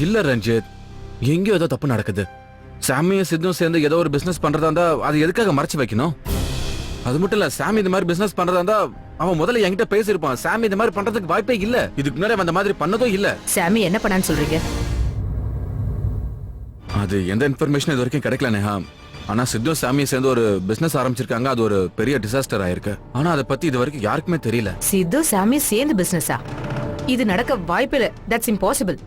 இல்ல ரஞ்சித், எங்கேயோ ஏதோ தப்பு நடக்குது. சாமியும் சித்தும் சேர்ந்து ஏதோ ஒரு பிசினஸ் பண்றதா இருந்தா அது எதுக்காக மறைச்சு வைக்கணும்? அது மட்டும் இல்ல, சாமி இந்த மாதிரி பிசினஸ் பண்றதா இருந்தா அவன் முதல்ல என்கிட்ட பேசியிருப்பான். சாமி இந்த மாதிரி பண்றதுக்கு வாய்ப்பே இல்ல. இதுக்கு முன்னாடி அந்த மாதிரி பண்ணதும் இல்ல. சாமி என்ன பண்ணான்னு சொல்றீங்க? அது எந்த இன்ஃபர்மேஷன் இது வரைக்கும் கிடைக்கல நேஹா. ஆனா சித்து சாமியை சேர்ந்து ஒரு பிசினஸ் ஆரம்பிச்சிருக்காங்க. அது ஒரு பெரிய டிசாஸ்டர் ஆயிருக்கு. ஆனா அதை பத்தி இது வரைக்கும் யாருக்குமே தெரியல. சித்து சாமி சேர்ந்து பிசினஸா? இது நடக்க வாய்ப்பில்லை. That's impossible.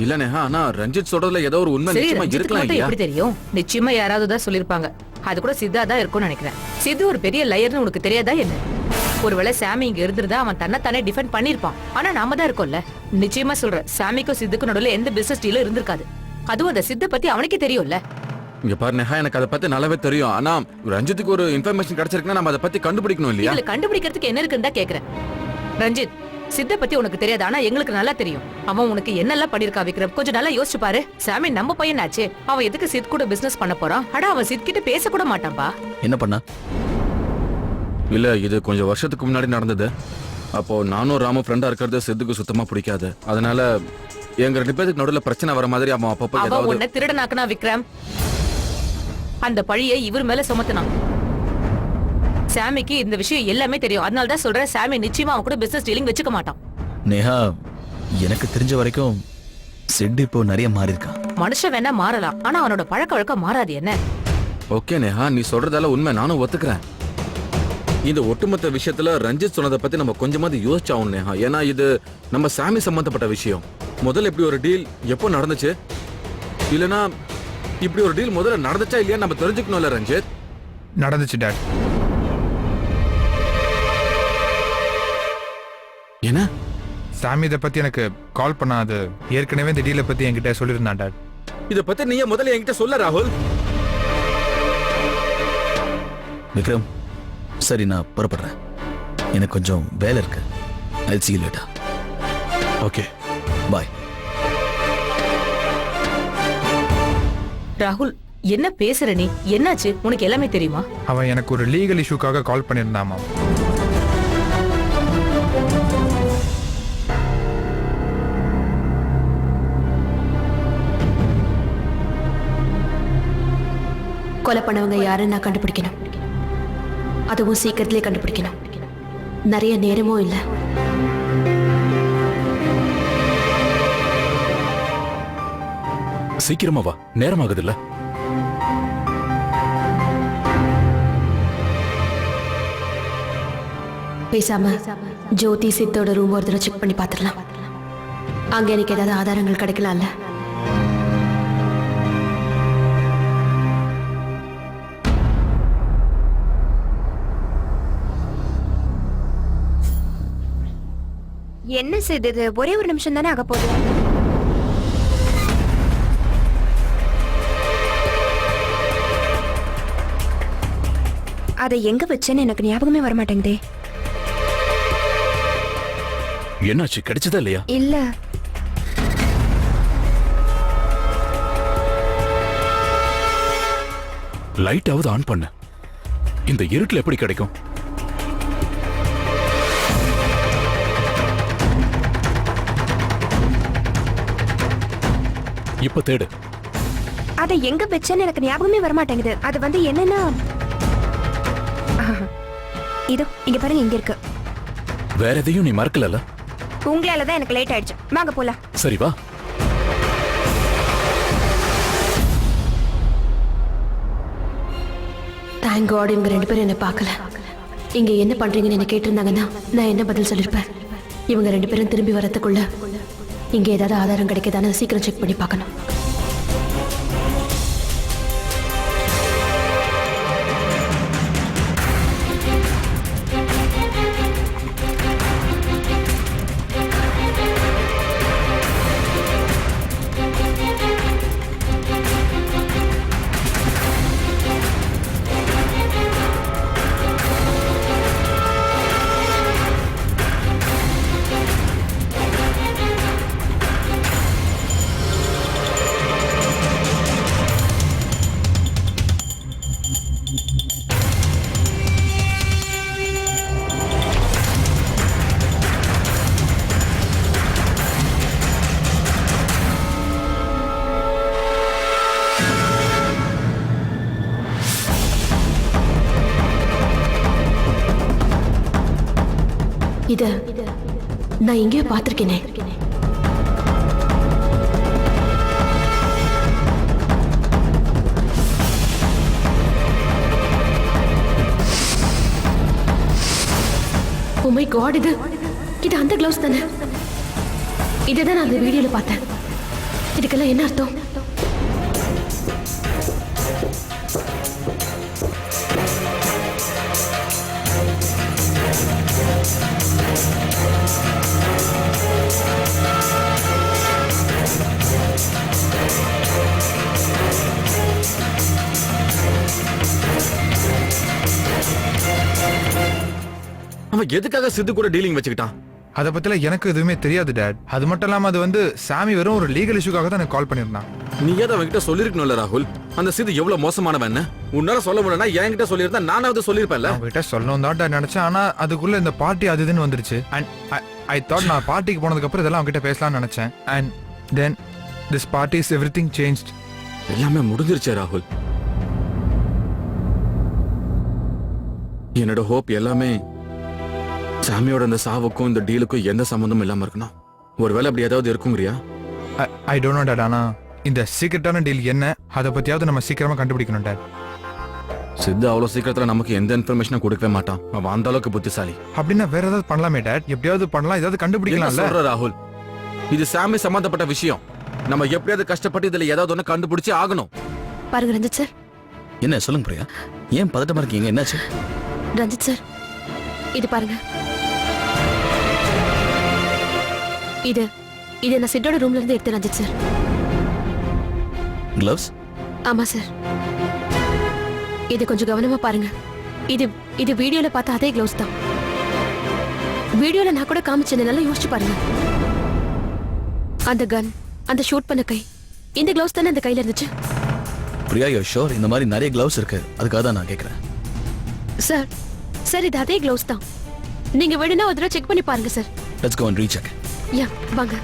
இல்ல நேஹா, ஆனா ரஞ்சித் சொல்றதுல ஏதோ ஒரு உண்மை நிச்சயமா இருக்கலாம் இல்லையா? எப்படி தெரியும்? நிச்சயமா யாராவது தான் சொல்லிருப்பாங்க. அது கூட சித்தா தான் இருக்கும்னு நினைக்கிறேன். சித்து ஒரு பெரிய லயர்னு உனக்கு தெரியாதா என்ன? ஒருவேளை சாமி இங்க இருந்திருந்தா அவன் தன்னை டிஃபெண்ட் பண்ணிருப்பான். ஆனா நாம தான் இருக்கோம்ல. நிச்சயமா சொல்றேன், சாமிக்கும் சித்துக்கும் நடுவுல எந்த பிசினஸ் டீலும் இருந்திருக்காது. அதுவும் அந்த சித்த பத்தி அவனுக்கே தெரியும்ல. இங்க பாரு நேஹா, எனக்கு அதை பத்தி நல்லாவே தெரியும். ஆனா ரஞ்சித்துக்கு ஒரு இன்ஃபர்மேஷன் கிடைச்சிருக்குன்னா நம்ம அதை பத்தி கண்டுபிடிக்கணும் இல்லையா? இதுல கண்டுபிடிக்கிறதுக்கு என்ன இருக்குன்னு தான் கேக்குறேன். ரஞ்சித், சித்த பத்தி உனக்கு தெரியாது, ஆனா எங்களுக்கு நல்லா தெரியும். அவன் உனக்கு என்னெல்லாம் பண்ணிருக்கா விக்ரம், கொஞ்சம் நல்லா யோசிச்சு பாரு. சாமி நம்ம பையனாச்சே, அவன் எதுக்கு சித் கூட பிசினஸ் பண்ண போறான்? அட அவன் சித் கிட்ட பேச கூட மாட்டான்பா. என்ன பண்ணா? இல்ல, இது கொஞ்சம் வருஷத்துக்கு முன்னாடி நடந்தது. அப்போ நானும் ராமு ஃப்ரெண்டா இருக்கிறது சித்துக்கு சுத்தமா பிடிக்காது. அதனால எங்க 2 பேருக்கு நடுவுல பிரச்சனை வர மாதிரி அவன் அப்பப்போ அவன் உன்னை திருடனாக்குனா விக்ரம். அந்த பழியை இவர் மேல சுமத்தினான். சாமிக்கு இந்த விஷயம் எல்லாமே தெரியும். அதனால தான் சொல்றேன், சாமி நிச்சயமா அவன் கூட பிசினஸ் டீலிங் வச்சுக்க மாட்டான். நேஹா, எனக்கு தெரிஞ்ச வரைக்கும் சிட் இப்போ நிறைய மாறி இருக்கான். மனுஷன் வேணா மாறலாம், ஆனா அவனோட பழக்க வழக்கம் மாறாது. என்ன? ஓகே நேஹா, நீ சொல்றதால உண்மை, நானும் ஒத்துக்கிறேன். இந்த ஒட்டுமொத்த விஷயத்துல ரஞ்சித் சொன்னதை பத்தி நம்ம கொஞ்சமாவது யோசிச்சாவும் நேஹா. ஏன்னா இது நம்ம சாமி சம்பந்தப்பட்ட விஷயம். முதல்ல இப்படி ஒரு டீல் எப்போ நடந்துச்சு? இல்லனா இப்படி ஒரு டீல் முதல்ல நடந்துச்சா இல்லையா நம்ம தெரிஞ்சுக்கணும்ல ரஞ்சித். நடந்துச்சு டாட். என்ன? சாமி இதை பத்தி எனக்கு கால் பண்ணாது. ஏற்கனவே இந்த டீலை பத்தி என்கிட்ட சொல்லியிருந்தான் டாட். இதை பத்தி நீயே முதல்ல என்கிட்ட சொல்ல ராகுல். விக்ரம், சரி நான் புறப்படுறேன். எனக்கு கொஞ்சம் வேலை இருக்கு. I'll see you later. Okay, bye. ராகுல், என்ன பேசுற நீ? என்னாச்சு? உனக்கு எல்லாமே தெரியுமா? அவன் எனக்கு ஒரு லீகல் இஷ்யூக்காக கால் பண்ணியிருந்தாமா. கொலை பண்ணவங்க யாருன்னு நான் கண்டுபிடிக்கணும். அதுவும் சீக்கிரத்திலே கண்டுபிடிக்கணும். நிறைய நேரமும் இல்லை. சீக்கிரமா வா, நேரம் ஆகுதுல்ல. பேசாம ஜோதி சித்தோட ரூம் ஒரு தடவை செக் பண்ணி பார்த்துடலாம். அங்க எனக்கு ஏதாவது ஆதாரங்கள் கிடைக்கலாம்ல. என்ன செய்தது? ஒரே ஒரு நிமிஷம் தானே ஆக போகுது. அதை எங்க வச்சேன்னு எனக்கு ஞாபகமே வர மாட்டேங்குதே. என்னாச்சு? கிடைச்சதா இல்லையா? இல்ல, லைட்டாவது ஆன் பண்ணு. இந்த இருட்டுல எப்படி கிடைக்கும்? இப்ப தேடு. அதை எங்க வச்சேன்னு எனக்கு ஞாபகமே வர மாட்டேங்குது. அது என்னன்னா, இதோ இங்க பாருங்க, இங்க இருக்கு. வேற எதையும் நீ மறக்கல? உங்களாலதான் எனக்கு லேட் ஆயிடுச்சு. வாங்க போலாம். சரி வா. தேங்க் காட் இவங்க 2 பேரும் என்ன பார்க்கல. இங்க என்ன பண்றீங்கன்னு என்ன கேட்டிருந்தாங்கன்னா நான் என்ன பதில் சொல்லிருப்பேன்? இவங்க 2 பேரும் திரும்பி வரதுக்குள்ள இங்க ஏதாவது ஆதாரம் கிடைக்குதான்னு சீக்கிரம் செக் பண்ணி பார்க்கணும். இத நான் எங்கேயோ பார்த்திருக்கேனே. Oh my God, இது அந்த கிளவுஸ் தானே? இதைதான் நான் அந்த வீடியோல பார்த்தேன். இதுக்கெல்லாம் என்ன அர்த்தம்? அவன் எதுக்காக சித்து கூட டீலிங் வச்சுக்கிட்டான்? அதை பத்தில எனக்கு எதுவுமே தெரியாது டேட். அது மட்டும் இல்லாம அது வந்து சாமி வெறும் ஒரு லீகல் இஷ்யூக்காக தான் எனக்கு கால் பண்ணிருந்தான். நீ ஏதாவது அவன்கிட்ட சொல்லிருக்கணும்ல ராகுல். அந்த சித்து எவ்வளவு மோசமானவன் உன்னால சொல்ல முடியலன்னா என்கிட்ட சொல்லியிருந்தா நானாவது சொல்லியிருப்பேன்ல. அவங்ககிட்ட சொல்லணும் தான் டேட் நினைச்சேன். ஆனா அதுக்குள்ள இந்த பார்ட்டி அது இதுன்னு வந்துருச்சு. அண்ட் ஐ தாட் நான் பார்ட்டிக்கு போனதுக்கு அப்புறம் இதெல்லாம் அவங்ககிட்ட பேசலாம்னு நினைச்சேன். And then this party is everything changed. எல்லாமே முடிஞ்சிருச்சே ராகுல். என்னோட ஹோப் எல்லாமே சாமியோட அந்த சாவுக்கும் இந்த டீலுக்கும் எந்த சம்பந்தமும் இல்லாம இருக்கணும். ஒருவேளை அப்படி ஏதாவது இருக்குங்கறியா? I don't know that. ஆனா இந்த சீக்ரெட்டான டீல் என்ன, அதை பத்தியாவது நம்ம சீக்கிரமா கண்டுபிடிக்கணும் டேட். சித்து அவ்வளவு சீக்கிரத்துல நமக்கு எந்த இன்ஃபர்மேஷனும் கொடுக்கவே மாட்டான். அவன் அந்த அளவுக்கு புத்திசாலி. அப்படின்னா வேற ஏதாவது பண்ணலாமே டேட். எப்படியாவது பண்ணலாம், ஏதாவது கண்டுபிடிக்கலாம்ல. சொல்ற ராகுல், இது சாமி சம்பந்தப்பட்ட விஷயம். நம்ம எப்படியாவது கஷ்டப்பட்டு இதுல ஏதாவது ஒண்ணு கண்டுபிடிச்சு ஆகணும். பாருங்க ரஞ்சித் சார். என்ன சொல்லுங்க பிரியா, ஏன் பதட்டமா இருக்கீங்க? என்னாச்சு? ரஞ்சித் சார், இது பாருங்க. இது நான் சிட்டோட ரூம்ல இருந்து எடுத்து ரஞ்சித் சார். கிளவ்ஸ்? ஆமா சார். இது கொஞ்சம் கவனமா பாருங்க. இது வீடியோல பார்த்த அதே கிளவுஸ் தான். வீடியோல நான் கூட காமிச்சேன், நல்லா யோசிச்சு பாருங்க. அந்த கன், அந்த ஷூட் பண்ண கை, இந்த கிளவுஸ் தானே அந்த கையில இருந்துச்சு. Priya you sure? இந்த மாதிரி நிறைய கிளவ்ஸ் இருக்கு, அதுக்காக தான் நான் கேட்கறேன். சார் இது அதே கிளவுஸ் தான். நீங்க வேணும்னா ஒரு தடவை செக் பண்ணி பாருங்க sir. Let's go and recheck. Yeah வாங்க.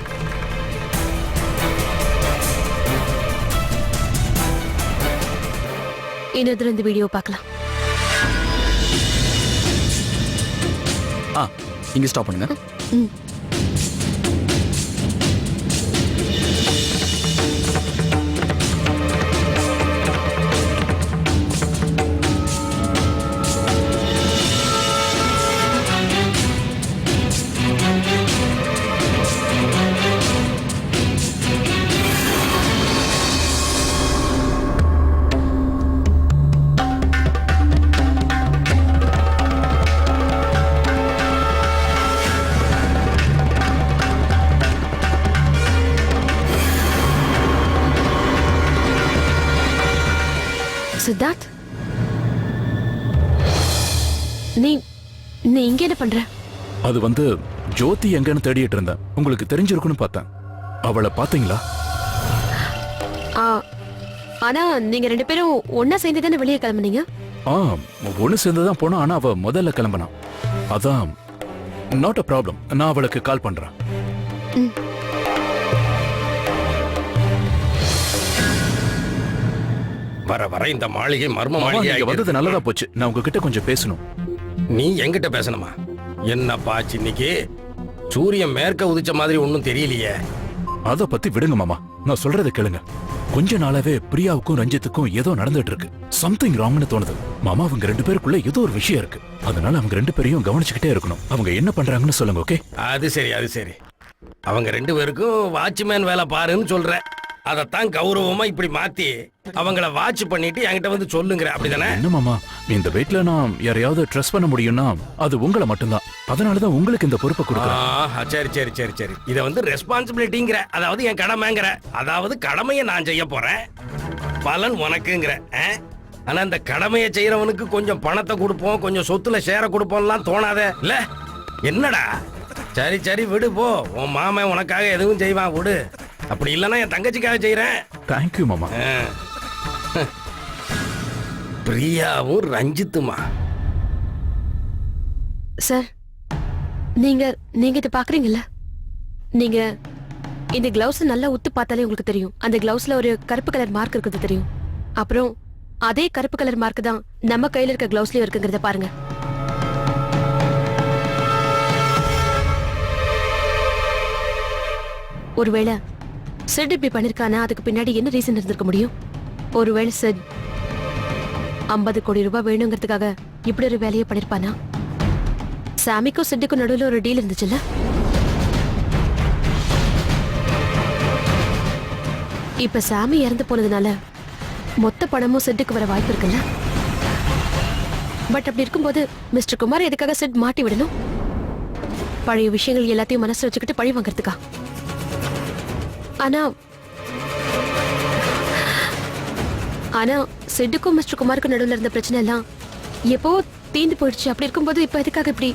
இன்னொரு இந்த வீடியோ பார்க்கலாம். இங்க ஸ்டாப் பண்ணுங்க. சித்தார்த், நீ இங்க என்ன பண்ற? அது வந்து ஜோதி எங்கன்னு தேடிட்டு இருந்தேன். உங்களுக்கு தெரிஞ்சிருக்குன்னு பார்த்தேன். அவளை பாத்தீங்களா? ஆனா நீங்க ரெண்டு பேரும் ஒன்னா சேர்ந்து தானே வெளியே கிளம்புனீங்க? ஒண்ணு சேர்ந்துதான் போனோம். ஆனா அவ முதல்ல கிளம்பினா. அதான் நாட் அ ப்ராப்ளம். நான் அவளுக்கு கால் பண்றேன். வர வர இந்த மாளிகை மர்ம மாமா, மாளிகை நீங்க வந்தது நல்லதா போச்சு. நான் உங்ககிட்ட கொஞ்சம் பேசணும். நீ என்கிட்ட பேசணுமா? என்னப்பா இன்னைக்கு சூரியன் மேற்க உதிச்ச மாதிரி ஒன்னும் தெரியலையே. அத பத்தி விடுங்க மாமா, நான் சொல்றதை கேளுங்க. கொஞ்ச நாளாவே பிரியாவுக்கும் ரஞ்சித்துக்கும் ஏதோ நடந்துட்டு இருக்கு. சம்திங் ராங்னு தோணுது மாமா. அவங்க ரெண்டு பேருக்குள்ள ஏதோ ஒரு விஷயம் இருக்கு. அதனால அவங்க ரெண்டு பேரையும் கவனிச்சுக்கிட்டே இருக்கணும். அவங்க என்ன பண்றாங்கன்னு சொல்லுங்க. ஓகே? அது சரி. அவங்க ரெண்டு பேருக்கும் வாட்ச்மேன் வேலை பாருன்னு சொல்ற. அதத்தான் கௌரவமா இப்படி மாத்தி அவங்கள வாட்ச் பண்ணிட்டு என்கிட்ட வந்து சொல்லுங்கிற, அப்படிதானே? என்ன மாமா, இந்த வீட்ல நான் யாரையாவது ட்ரஸ்ட் பண்ண முடியும்னா அது உங்களை மட்டும்தான். அதனாலதான் உங்களுக்கு இந்த பொறுப்பை கொடுக்குறேன். சரி. இத வந்து ரெஸ்பான்சிபிலிட்டிங்கிற, அதாவது என் கடமைங்கிற, அதாவது கடமையை நான் செய்ய போறேன், பலன் உனக்குங்கிற. ஆனா இந்த கடமையை செய்யறவனுக்கு கொஞ்சம் பணத்தை கொடுப்போம், கொஞ்சம் சொத்துல ஷேர கொடுப்போம்லாம் தோணாத இல்ல? என்னடா? சரி விடு போ. உன் மாமன் உனக்காக எதுவும் செய்வான், விடு. அப்படி இல்லைன்னா என் தங்கச்சிக்காக செய்யறேன். தேங்க்யூ மாமா. பிரியாவும் ரஞ்சித்துமா. சார், நீங்க இத பாக்குறீங்கல்ல? நீங்க இந்த கிளவுஸ் நல்லா உத்து பார்த்தாலே உங்களுக்கு தெரியும். அந்த கிளவுஸ்ல ஒரு கருப்பு கலர் மார்க் இருக்குது தெரியும். அப்புறம் அதே கருப்பு கலர் மார்க் தான் நம்ம கையில இருக்க கிளவுஸ்லயும் இருக்குங்கிறத பாருங்க. ஒருவேளை சிட் இப்படி பண்ணிருக்கானா அதுக்கு பின்னாடி என்ன ரீசன் இருந்திருக்க முடியும்? ஒருவேளை சிட் 50 கோடி ரூபாய் வேணுங்கிறதுக்காக இப்படி ஒரு வேலையை பண்ணிருப்பானா? சாமிக்கும் சிட்டுக்கும் நடுவில் ஒரு டீல் இருந்துச்சுல்ல? இப்ப சாமி இறந்து போனதுனால மொத்த பணமும் சிட்டுக்கு வர வாய்ப்பு இருக்குல்ல? பட் அப்படி இருக்கும்போது மிஸ்டர் குமார் எதுக்காக சிட் மாட்டி விடணும்? பழைய விஷயங்கள் எல்லாத்தையும் மனசுல வச்சுக்கிட்டு பழி வாங்கறதுக்கா? ஆனா ஆனா சிட்டுக்கும் மிஸ்டர் குமாருக்கும் நடுவில் இருந்த பிரச்சனை எல்லாம் எப்போ தீந்து போயிடுச்சு. அப்படி இருக்கும்போது இப்ப எதுக்காக இப்படி?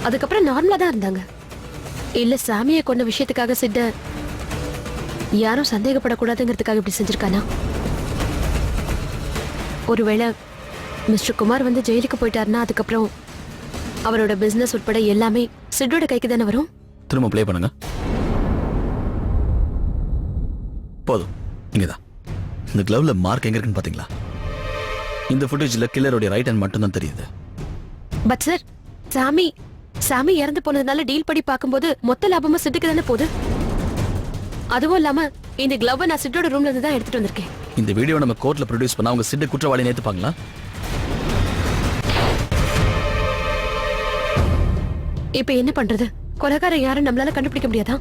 அதுக்கப்புறம் நார்மலா தான் இருந்தாங்க. இல்ல சாமியை கொண்ட விஷயத்துக்காக சிட்ட யாரும் சந்தேகப்படக்கூடாதுங்கிறதுக்காக இப்படி செஞ்சிருக்கானா? ஒருவேளை மிஸ்டர் குமார் வந்து ஜெயிலுக்கு போயிட்டாருன்னா அதுக்கப்புறம் அவரோட பிசினஸ் உட்பட எல்லாமே சிட்டோட கைக்கு தானே வரும். திரும்ப ப்ளே பண்ணுங்க. போதும். இங்கதான் இந்த கிளவ்ல மார்க் எங்க இருக்குன்னு பாத்தீங்களா? இந்த ஃபுட்டேஜ்ல கில்லருடைய ரைட் ஹேண்ட் மட்டும் தான் தெரியுது. பட் சார், சாமி இறந்து போனதுனால டீல் படி பார்க்கும்போது மொத்த லாபமும் சிட்டுக்கு தானே போகுது. அதுவும் இல்லாம இந்த கிளவ் நான் சிட்டோட ரூம்ல இருந்து தான் எடுத்துட்டு வந்திருக்கேன். இந்த வீடியோ நம்ம கோர்ட்ல ப்ரொடியூஸ் பண்ணா அவங்க சிட்டு குற்றவாளி ஏத்துப்பாங்களா? இப்ப என்ன பண்றது? கொலைகாரன் யாரும் நம்மளால கண்டுபிடிக்க முடியாதா?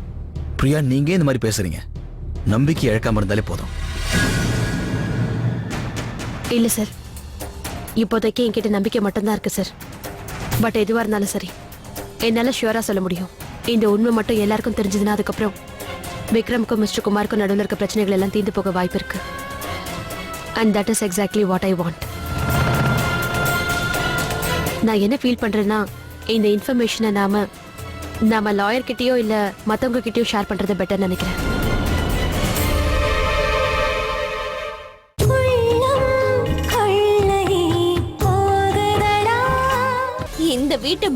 பிரியா, நீங்க இந்த மாதிரி பேசுறீங்க. நம்பிக்கை இழக்காம இருந்தாலே போதும். இல்ல சார், இப்போதைக்கு என்கிட்ட நம்பிக்கை மட்டும்தான் இருக்கு சார். பட் எதுவா இருந்தாலும் சரி, என்னால ஷுவரா சொல்ல முடியும். இந்த உண்மை மட்டும் எல்லாருக்கும் தெரிஞ்சதுன்னா அதுக்கப்புறம் விக்ரம்க்கும் மிஸ்டர் குமாருக்கும் நடுவில் இருக்க பிரச்சனைகள் எல்லாம் தீர்ந்து போக வாய்ப்பு இருக்கு. And that is exactly what I want. நான் என்ன ஃபீல் பண்றேன்னா, இந்த இன்ஃபர்மேஷனை நாம லாயர் கிட்டயோ இல்ல மத்தவங்க கிட்டயோ ஷேர் பண்றது பெட்டர் நினைக்கிறேன். இந்த வீட்டு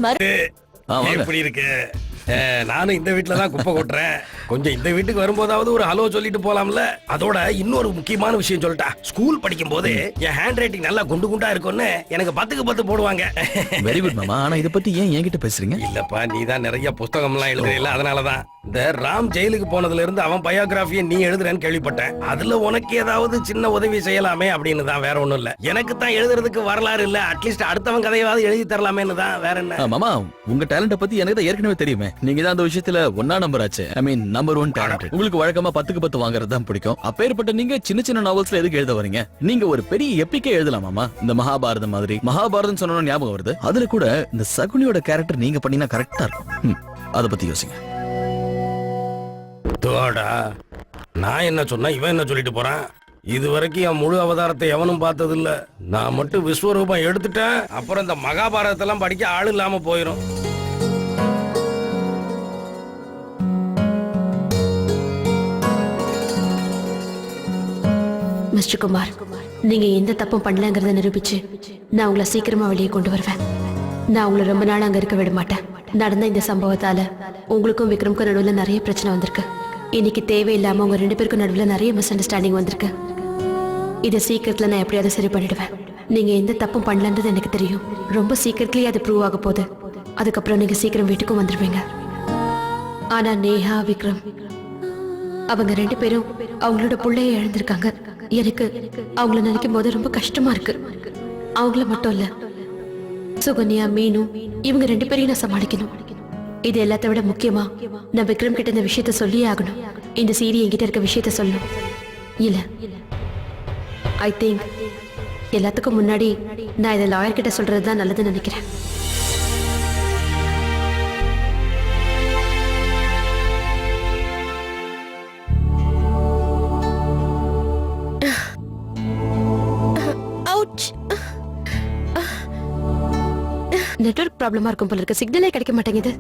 எப்படி இருக்கு? நானும் இந்த வீட்டுல தான் குப்பை கொட்டுறேன். கொஞ்சம் இந்த வீட்டுக்கு வரும்போதாவது ஒரு ஹலோ சொல்லிட்டு போலாம்ல. அதோட இன்னொரு முக்கியமான விஷயம் சொல்லிட்டா, ஸ்கூல் படிக்கும் போது என் ஹேண்ட் ரைட்டிங் நல்லா குண்டு குண்டா இருக்கும்னு எனக்கு 10க்கு 10 போடுவாங்க. வெரி குட் மாமா. ஆனா இத பத்தி ஏன் என்கிட்ட பேசுறீங்க? இல்லப்பா, நீ தான் நிறைய புத்தகம் எல்லாம் எழுதுறீல, அதனாலதான். இந்த ராம் ஜெயிலுக்கு போனதுல இருந்து அவன் பயோகிராஃபியை நீ எழுதுறேன்னு கேள்விப்பட்டேன். அதுல உனக்கு ஏதாவது சின்ன உதவி செய்யலாமே அப்படின்னு தான், வேற ஒண்ணும் இல்ல. எனக்கு தான் எழுதுறதுக்கு வரலாறு இல்ல, அட்லீஸ்ட் அடுத்தவன் கதையாவது எழுதி தரலாமேன்னு தான், வேற என்ன. மாமா, உங்க டேலண்ட பத்தி எனக்கு தான் ஏற்கனவே தெரியுமே. நீங்க தான் அந்த விஷயத்துல ஒன்னா நம்பர் ஆச்சு. ஐ மீன் நம்பர் 1 டேலண்ட். உங்களுக்கு வழக்கமா 10க்கு 10 வாங்குறது தான் பிடிக்கும். அப்பேற்பட்ட நீங்க சின்ன சின்ன நாவல்ஸ்ல எதுக்கு எழுத வரீங்க? நீங்க ஒரு பெரிய எப்பிக்கே எழுதலாம் மாமா. இந்த மகாபாரதம் மாதிரி. மகாபாரதம் சொன்னோன்னு ஞாபகம் வருது. அதுல கூட இந்த சகுனியோட கேரக்டர் நீங்க பண்ணீங்கன்னா கரெக்டா இருக்கும். அத பத்தி யோசிங்க. தோடா, நான் என்ன சொன்னா இவன் என்ன சொல்லிட்டு போறான்? இது வரைக்கும் என் முழு அவதாரத்தை எவனும் பார்த்தது இல்ல. நான் மட்டும் விஸ்வரூபம் எடுத்துட்டேன், அப்புறம் இந்த மகாபாரதத்தெல்லாம் படிக்க ஆள் இல்லாம போயிரும். மிஸ்டர் குமார், நீங்க எந்த தப்பும் பண்ணலங்கிறத நிரூபிச்சு நான் உங்களை சீக்கிரமா வெளியே கொண்டு வருவேன். நான் உங்களை ரொம்ப நாள் அங்க இருக்க விட மாட்டேன். நடந்த இந்த சம்பவத்தால உங்களுக்கும் விக்ரமுக்கும் நடுவில் நிறைய பிரச்சனை வந்திருக்கு. இன்னைக்கு தேவையில்லாம உங்க 2 பேருக்கும் நடுவில் நிறைய மிஸ் அண்டர்ஸ்டாண்டிங் வந்திருக்கு. இதை சீக்கிரத்துல நான் எப்படியாவது சரி பண்ணிடுவேன். நீங்க எந்த தப்பும் பண்ணலன்றது எனக்கு தெரியும். ரொம்ப சீக்கிரத்திலேயே அது ப்ரூவ் ஆக போகுது. அதுக்கப்புறம் நீங்க சீக்கிரம் வீட்டுக்கும் வந்துருவீங்க. ஆனா நேஹா, விக்ரம் அவங்க 2 பேரும் அவங்களோட பிள்ளைய இழந்திருக்காங்க. எனக்கு அவங்கள நினைக்கும் போது ரொம்ப கஷ்டமா இருக்கு. அவங்கள மட்டும் இல்ல, சுகன்யா, மீனு, இவங்க 2 பேரையும் நான் சமாளிக்கணும். இது எல்லாத்த விட முக்கியமா நான் விக்ரம் கிட்ட இந்த விஷயத்த சொல்லியே ஆகணும். இந்த சீரி என்கிட்ட இருக்க விஷயத்த சொல்லணும். இல்ல, ஐ திங்க் எல்லாத்துக்கும் முன்னாடி நான் இதை லாயர் கிட்ட சொல்றதுதான் நல்லதுன்னு நினைக்கிறேன். நெட்வொர்க் ப்ராப்ளமா இருக்கும் போல இருக்கு. சிக்னலே கிடைக்க மாட்டேங்குது.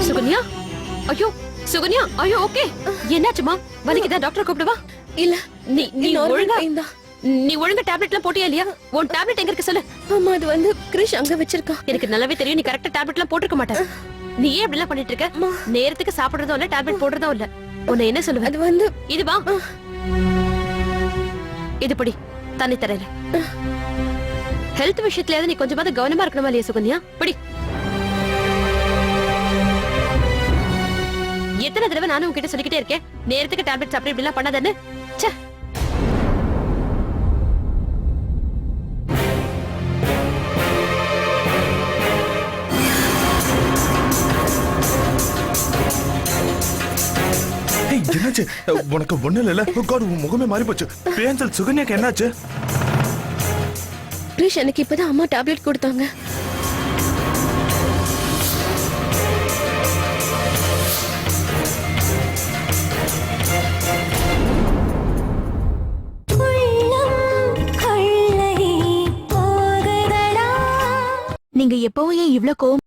சுகன்யா, ஐயோ சுகன்யா, ஐயோ ஓகே. என்னாச்சுமா? வலிக்குதா? டாக்டர் கூப்பிடுவா? இல்ல, நீ ஒழுங்கா டேப்லெட்லாம் போட்டியா இல்லையா? உன் டேப்லெட் எங்க இருக்கு சொல்லு. ஆமா, அது வந்து கிரிஷ் அங்க வச்சிருக்கா. எனக்கு நல்லாவே தெரியும் நீ கரெக்ட்டா டேப்லெட்லாம் போட்டுக்க மாட்டே. நீ ஏன் இப்படி எல்லாம் பண்ணிட்டு இருக்க? நேரத்துக்கு சாப்பிடுறதும் இல்ல, டேப்லெட் போடுறதும் இல்ல. உன்னை என்ன சொல்லுவேன்? அது வந்து இது வா, இது படி, தண்ணி தரேன். ஹெல்த் விஷயத்துல நீ கொஞ்சமாவது கவனமா இருக்கணுமா இல்லையா சுகன்யா? படி. எத்தனை தடவை நானும் உங்ககிட்ட சொல்லிக்கிட்டே இருக்கேன் நேரத்துக்கு டேப்லெட் சாப்பிட்டு இப்படி எல்லாம் பண்ணாதன்னு. ச்சே. ஏய், என்னாச்சு? உனக்கு ஒண்ணு இல்ல உன் முகமே மாறி போச்சு. பேஞ்சல் சுகன்யாக்கு என்னாச்சு? கிரிஷ் எனக்கு இப்பதான் அம்மா டேப்லெட் கொடுத்தாங்க. நீங்க எப்பவும் ஏன் இவ்ளோ கோவம்